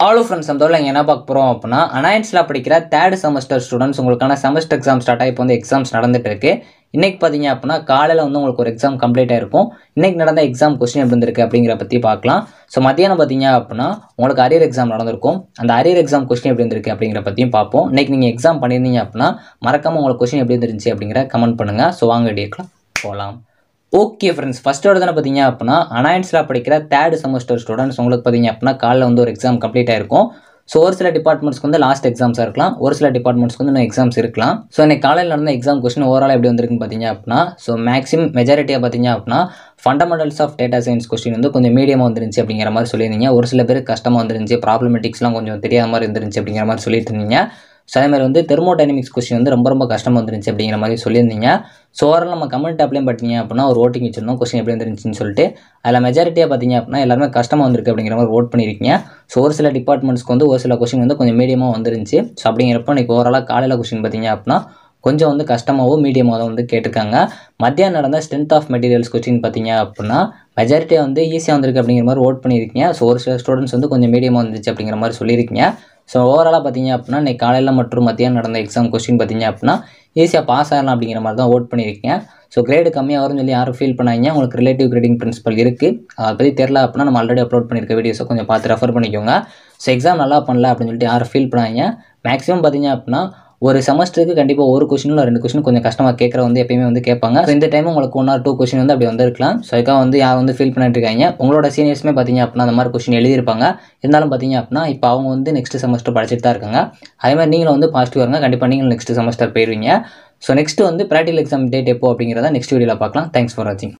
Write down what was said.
Hello friends, நம்ம தோல்ல என்ன பார்க்க போகிறோம் அப்படின்னா, அனாயன்ஸில் படிக்கிற தேர்ட் செமஸ்டர் ஸ்டூடெண்ட்ஸ் உங்களுக்கான செமஸ்டர் எக்ஸாம் ஸ்டார்ட் ஆகி இப்போ வந்து எக்ஸாம்ஸ் நடந்துட்டு இருக்கு. இன்றைக்கி பார்த்தீங்க அப்படின்னா காலையில் வந்து உங்களுக்கு ஒரு எக்ஸாம் கம்ப்ளீட் ஆயிருக்கும். இன்றைக்கி நடந்த எக்ஸாம் கொஸ்டின் எப்படி இருந்திருக்கு அப்படிங்கிற பற்றி பார்க்கலாம். ஸோ மத்தியானம் பார்த்தீங்க அப்படின்னா உங்களுக்கு அரியர் எக்ஸாம் நடந்திருக்கும். அந்த அரியர் எக்ஸாம் கொஸ்டின் எப்படி இருந்திருக்கு அப்படிங்கிற பற்றியும் பார்ப்போம். இன்றைக்கி நீங்கள் எக்ஸாம் பண்ணியிருந்தீங்க அப்படின்னா மறக்காமல் உங்களுக்கு கொஸ்டின் எப்படி இருந்துச்சு அப்படிங்கிற கமெண்ட் பண்ணுங்கள். ஸோ வாங்க வீடியோக்குலாம் போகலாம். ஓகே ஃப்ரெண்ட்ஸ், ஃபஸ்ட் தானே பார்த்தீங்க அப்படின்னா அனாயன்ஸில் படிக்கிற தேர்ட் செமஸ்டர் ஸ்டூடெண்ட்ஸ் உங்களுக்கு பார்த்தீங்க அப்படின்னா காலையில் வந்து ஒரு எக்ஸாம் கம்ப்ளீட் ஆயிருக்கும். ஸோ ஒரு சில டிபார்ட்மெண்ட்ஸ்க்கு வந்து லாஸ்ட் எக்ஸாம்ஸாக இருக்கலாம், ஒரு சில டிபார்ட்மெண்ட்ஸ்க்கு வந்து இன்னும் எக்ஸாம்ஸ் இருக்கலாம். ஸோ இன்னைக்கு காலையில் நடந்த எக்ஸாம் கொஸ்டின் ஓவரால் எப்படி வந்திருக்குன்னு பார்த்தீங்க அப்படின்னா, ஸோ மேக்ஸிமம் மெஜாரிட்டியாக பார்த்தீங்க அப்படின்னா fundamentals of data science question வந்து கொஞ்சம் மீடியமாக வந்துருந்துச்சு அப்படிங்கிற மாதிரி சொல்லியிருந்தீங்க. ஒரு சில பேர் கஷ்டமாக வந்துருந்துச்சு, ப்ராப்ளமெட்டிக்ஸ்லாம் கொஞ்சம் தெரியாத மாதிரி இருந்துருந்துச்சு அப்படிங்கிற மாதிரி சொல்லிட்டு இருந்தீங்க. ஸோ அதே மாதிரி வந்து தெர்மோடைனமிக்ஸ் கொஸ்டின் வந்து ரொம்ப கஷ்டமாக வந்துருந்துச்சு அப்படிங்கிற மாதிரி சொல்லியிருந்தீங்க. ஸோ ஓவரால் நம்ம கமெண்ட் ஆப்லேயும் பார்த்தீங்க அப்படின்னா ஒரு ஓட்டிங் வச்சிருந்தோம் கொஸ்டின் எப்படி வந்துருந்துச்சுன்னு சொல்லிட்டு. அதில் மெஜாரிட்டியாக பார்த்தீங்க அப்படின்னா எல்லாருமே கஷ்டமாக வந்திருக்கு அப்படிங்கிற மாதிரி ஓட் பண்ணியிருக்கீங்க. ஸோ ஒரு சில டிபார்ட்மெண்ட்ஸ்க்கு வந்து ஒரு சில கொஸ்டின் வந்து கொஞ்சம் மீடியமாக வந்துருந்துச்சு. ஸோ அப்படிங்கிறப்ப இன்றைக்கி ஓவராலாக காலையில் கொஸ்டின் பார்த்தீங்க அப்படின்னா கொஞ்சம் வந்து கஷ்டமாகவும் மீடியமாக தான் வந்து கேட்டிருக்காங்க. மத்தியானம் நடந்த ஸ்ட்ரென்த் ஆஃப் மெட்டீரியல்ஸ் கொஸ்டின் பார்த்தீங்க அப்படின்னா மெஜாரிட்டியாக வந்து ஈஸியாக வந்திருக்கு அப்படிங்கிற மாதிரி ஓட் பண்ணியிருக்கீங்க. ஸோ ஒரு சில ஸ்டூடெண்ட்ஸ் வந்து கொஞ்சம் மீடியமாக வந்துச்சு அப்படிங்கிற மாதிரி சொல்லியிருக்கீங்க. ஸோ ஓவராலாக பார்த்தீங்க அப்படின்னா இன்றைக்கி காலையில் மற்றும் மத்தியானம் நடந்த எக்ஸாம் கொஸ்டின் பார்த்தீங்க அப்படின்னா ஈஸியாக பாஸ் ஆகலாம் அப்படிங்கிற மாதிரி தான் ஓட் பண்ணியிருக்கீங்க. ஸோ கிரேடு கம்மியாக வரும்னு சொல்லி யாரும் ஃபீல் பண்ணாங்க. உங்களுக்கு ரிலேட்டிவ் கிரேடிங் பிரின்சிபல் இருக்குது, அதை பற்றி தெரில அப்படின்னா நம்ம ஆல்ரெடி அப்லோட் பண்ணியிருக்க வீடியோஸை கொஞ்சம் பார்த்து ரெஃபர் பண்ணிக்கோங்க. ஸோ எக்ஸாம் நல்லா பண்ணல அப்படின்னு சொல்லிட்டு யாரும் ஃபீல் பண்ணாங்க. மேக்ஸிமம் பார்த்தீங்க அப்படின்னா ஒரு செமஸ்டருக்கு கண்டிப்பாக ஒரு கொஸ்டின் இல்லை 2 கொஸ்டின் கொஞ்சம் கஷ்டமாக கேட்குற வந்து எப்பயுமே வந்து கேட்பாங்க. ஸோ இந்த டைம் உங்களுக்கு 1 or 2 கொஸ்டின் வந்து அப்படி வந்திருக்கலாம். ஸோ அதுக்காக வந்து யார் வந்து ஃபீல் பண்ணிட்டு இருக்காங்க. உங்களோட சீனியர்ஸுமே பார்த்தீங்க அப்படின்னா அந்த மாதிரி கொஸ்டின் எழுதியிருப்பாங்க. இருந்தாலும் பார்த்தீங்க அப்படின்னா இப்போ அவங்க வந்து நெக்ஸ்ட் செமஸ்டர் படிச்சுட்டு தான் இருக்காங்க. அதே மாதிரி நீங்களும் வந்து பாசிட்டிவ் வருங்க, கண்டிப்பாக நீங்களும் நெக்ஸ்ட் செமஸ்டர் போயிடுவீங்க. ஸோ நெக்ஸ்ட் வந்து ப்ராக்டிகல் எக்ஸாம் டேட் எப்போ அப்படிங்கிறத நெக்ஸ்ட் வீடியோவில் பார்க்கலாம். தேங்க்ஸ் ஃபார் வாட்சிங்.